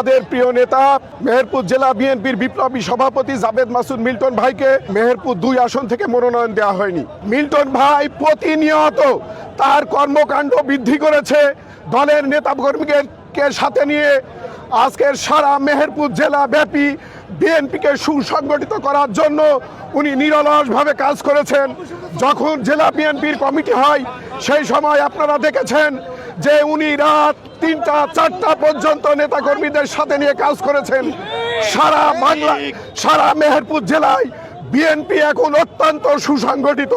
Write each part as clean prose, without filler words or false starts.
আমাদের প্রিয় নেতা মেহেরপুর জেলা বিএনপির বিপ্লবী সভাপতি জাবেদ মাসুদ মিল্টন ভাইকে মেহেরপুর 2 আসন থেকে মনোনয়ন দেওয়া হয়নি। মিল্টন ভাই প্রতিনিয়ত তার কর্মকাণ্ড বৃদ্ধি করেছে। দলের নেতাকর্মীকে সাথে নিয়ে আজকের সারা মেহেরপুর জেলা ব্যাপী বিএনপিকে সুসংগঠিত করার জন্য উনি নিরলসভাবে কাজ করেছেন। যখন জেলা বিএনপির কমিটি হয় সেই সময় আপনারা দেখেছেন যে উনি রাত 3টা 4টা পর্যন্ত নেতাকর্মীদের সাথে নিয়ে কাজ করেছেন। সারা বাংলা সারা মেহেরপুর জেলায় বিএনপি এখন অত্যন্ত সুসংগঠিত।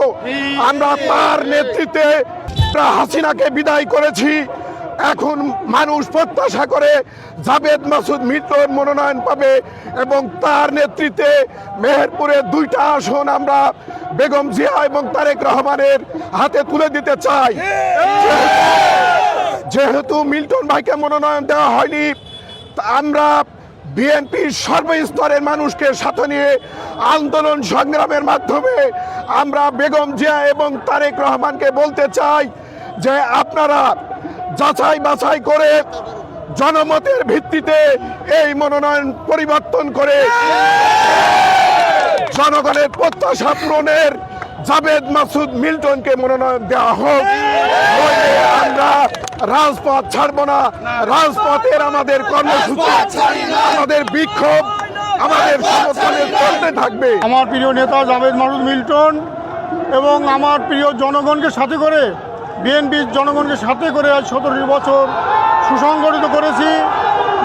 আমরা তার নেতৃত্বে হাসিনাকে বিদায় করেছি। এখন মানুষ প্রত্যাশা করে জাবেদ মাসুদ মিল্টন মনোনয়ন পাবে এবং তার নেতৃত্বে মেহেরপুরের 2টা আসন আমরা বেগম জিয়া এবং তারেক রহমানের হাতে তুলে দিতে চাই। যেহেতু মিল্টন ভাইকে মনোনয়ন দেওয়া হয়নি, আমরা বিএনপির সর্বস্তরের মানুষকে সাথে নিয়ে আন্দোলন সংগ্রামের মাধ্যমে আমরা বেগম জিয়া এবং তারেক রহমানকে বলতে চাই যে আপনারা যাচাই বাছাই করে জনমতের ভিত্তিতে এই মনোনয়ন পরিবর্তন করে জনগণের প্রত্যাশা পূরণের জাবেদ মাসুদ মিল্টনকে মনোনয়ন দেওয়া হোক। আমরা রাজপথ ছাড়বো না। রাজপথের আমাদের কর্মসূচি, আমাদের বিক্ষোভ, আমাদের সমর্থনে চলতে থাকবে। আমার প্রিয় নেতা জাবেদ মাসুদ মিল্টন এবং আমার প্রিয় জনগণকে সাথে করে বিএনপির জনগণকে সাথে করে আজ 17 বছর সুসংগঠিত করেছি,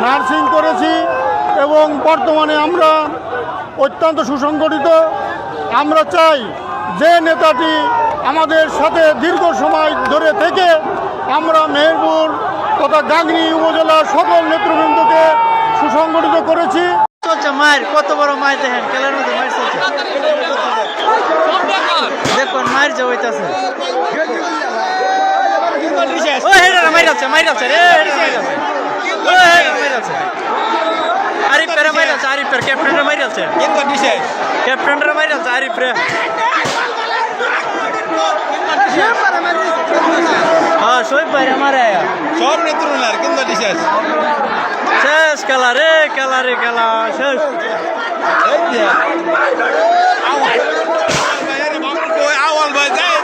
নার্সিং করেছি এবং বর্তমানে আমরা অত্যন্ত সুসংগঠিত। আমরা চাই যে নেতাটি আমাদের সাথে দীর্ঘ সময় ধরে থেকে আমরা মেহেরপুর তথা গাংনী উপজেলার সকল নেতৃবৃন্দকে সুসংগঠিত করেছি। মায়ের কত বড় মায়ের দেখেন, খেলার মধ্যে মায়ের চলছে, দেখুন মায়ের যে হইতেছে আরিফের ক্যাপ্টেনরা মাইর আছে, ক্যাপ্টেনরা মাইর আছে আরিফরে। হ্যাঁ শোয়েব ভাই আমার সব নেত্রনার কিন্তু শেষ শেষ খেলা রে, খেলা রে, খেলা শেষ। আওয়াল ভাই যায়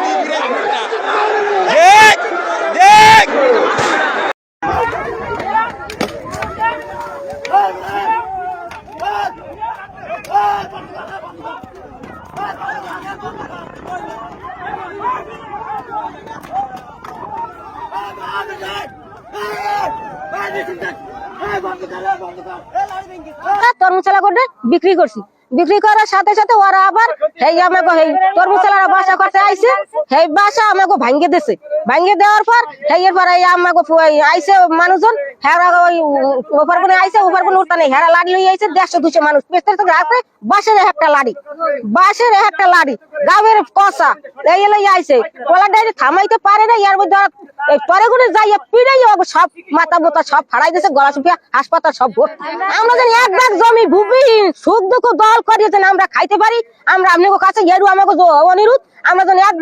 তরমুজ চালা করে বিক্রি করছি, বিক্রি করার সাথে সাথে ওরা আবার এই আমাকে এই তরমুজ চালারা বাসা করতে আইছে, এই বাসা আমাকে ভাঙ্গে দিছে। ভাঙ্গে দেওয়ার পর এর পর আমাকে আইছে মানুষজন, হেরা ওই ওপার কোনে আইছে, ওপার কোনে উঠতে নেই, হেরা লাড়ি লই আইছে 150-200 মানুষ পেস্তের থেকে আসে। বাসের একটা লাড়ি, বাসের একটা লাড়ি, গাবের কষা এই লই আইছে। পোলাটা থামাইতে পারে না, এর মধ্যে পরে করে যাইয়া পিড়াই সব মাথা মোতা সব ফাড়াই দিয়েছে, গলা শুকিয়ে হাসপাতাল সব ভর্তি। আমরা যেন এক দাগ জমি ভূমিহীন সুখ দুঃখ দল করিয়েছেন আমরা খাইতে পারি। আমরা আপনাদের কাছে এরু আমাকে অনুরোধ, আমরা যেন এক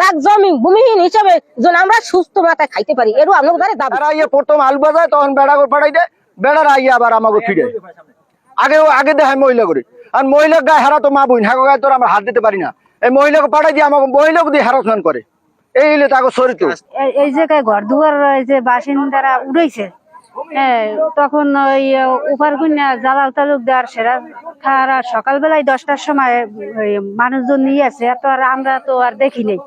দাগ জমি ভূমিহীন হিসেবে যেন আমরা সুস্থ মাথায় খাইতে পারি, এরু আপনাদের দ্বারা দাবি। প্রথম আলু বাজায় তখন বেড়া করে ফাটাই দেয়, বেড়ার আইয়া আবার আমাকে ফিরে আগে দেখায় মহিলা করে। আর মহিলার গায়ে হারা তো মা বোন, হ্যাঁ গায়ে তো আমরা হাত দিতে পারি না। এই মহিলাকে পাঠাই দিয়ে আমাকে মহিলাকে দিয়ে হ্যারাসমেন্ট করে, এই হলে তাকে চরিত্র। এই জায়গায় ঘর দুয়ার যে বাসিন্দারা উড়েছে, তখন ওই উপার কন্যা জালাল তালুকদার সেরা তারা সকালবেলায় 10টার সময় মানুষজন নিয়ে আছে। তো আর আমরা তো আর দেখি নাই,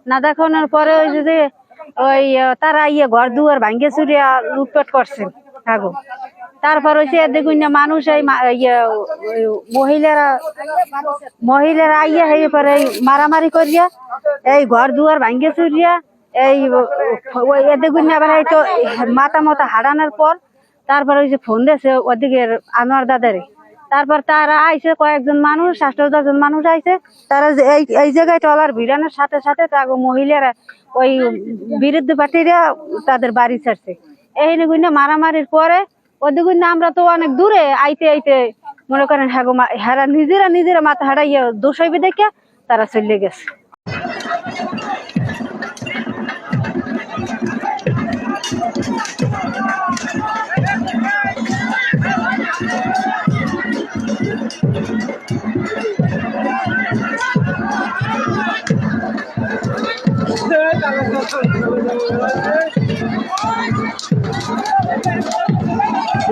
না দেখানোর পরে ওই যে ওই তারা ঘর দুয়ার ভাঙ্গে চুরিয়া লুটপাট করছেন আগো। তারপর হচ্ছে দেখুন না মানুষ এই মহিলারা আইয়া হয়ে পরে মারামারি করিয়া এই ঘর দুয়ার ভাঙ্গে চুরিয়া এই দেখুন আবার এই তো মাথা হারানোর পর তারপর ওই যে ফোন দিয়েছে ওদিকে আনোয়ার দাদারে। তারপর তারা আইসে কয়েকজন মানুষ, 7-10 জন মানুষ আইসে। তারা এই জায়গায় টলার ভিড়ানোর সাথে সাথে তাকে মহিলারা ওই বিরুদ্ধে পার্টিরা তাদের বাড়ি ছাড়ছে। এই গুণে মারামারির পরে ওদিকে আমরা তো অনেক দূরে আইতে আইতে মনে করেন হেরা নিজেরা মাথা হারাইয়া দোষ হইবে দেখে তারা চলে গেছে।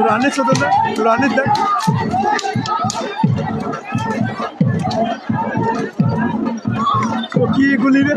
রানির সাথে রানির দেখ ও কি গুলি রে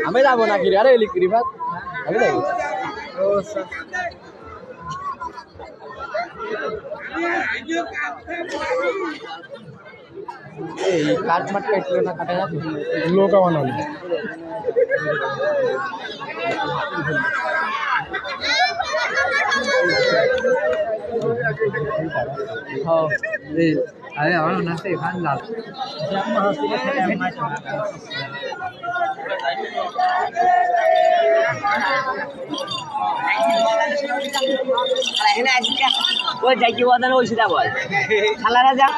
আমি যাবো না কি আরে লিখি ভাত আমি যাবো এই কাট মাট কাটলো না কাটা যাবে লোকা বানালো আরে আমার মনে হচ্ছে এখানে লাভ এখানে আসি ওই যাই কি ওদের ওই সিধা বল খালারা যা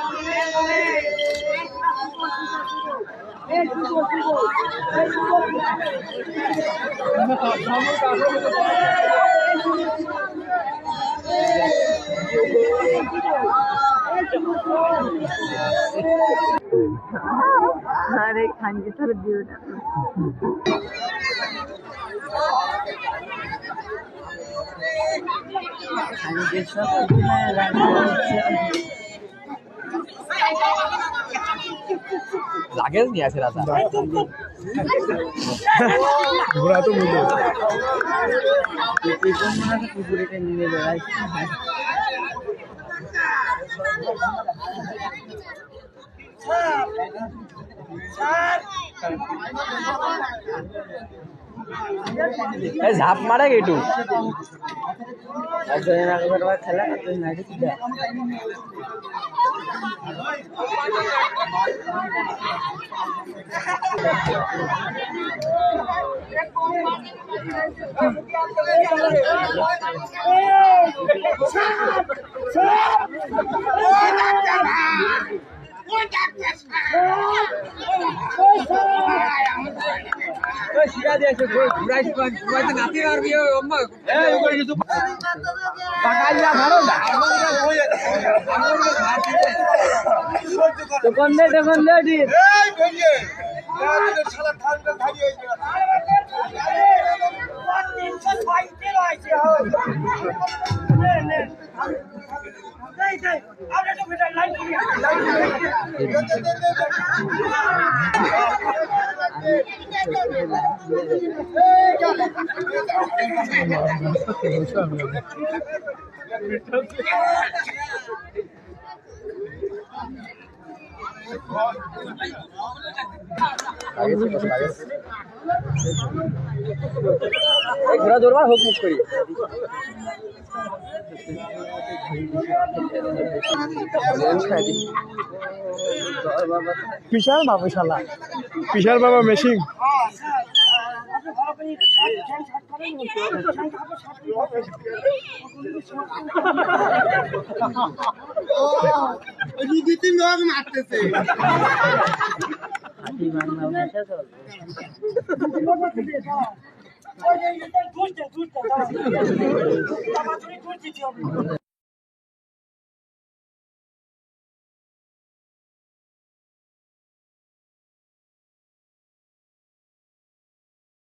अरे खाने तर दियो ना खाने के सब লাগেজ নিয়ে আছে রাতা ঘোড়া তো মূল্য কুকুরকে নিয়ে বেড়াইছে ঝাপ মারে গেটু খেলা লাগেজ ঘোরা ধরবার হোক মুখ করি বিশাল বাবা বিশাল বাবা মেশিন দুই-তিন লোক মারতেছে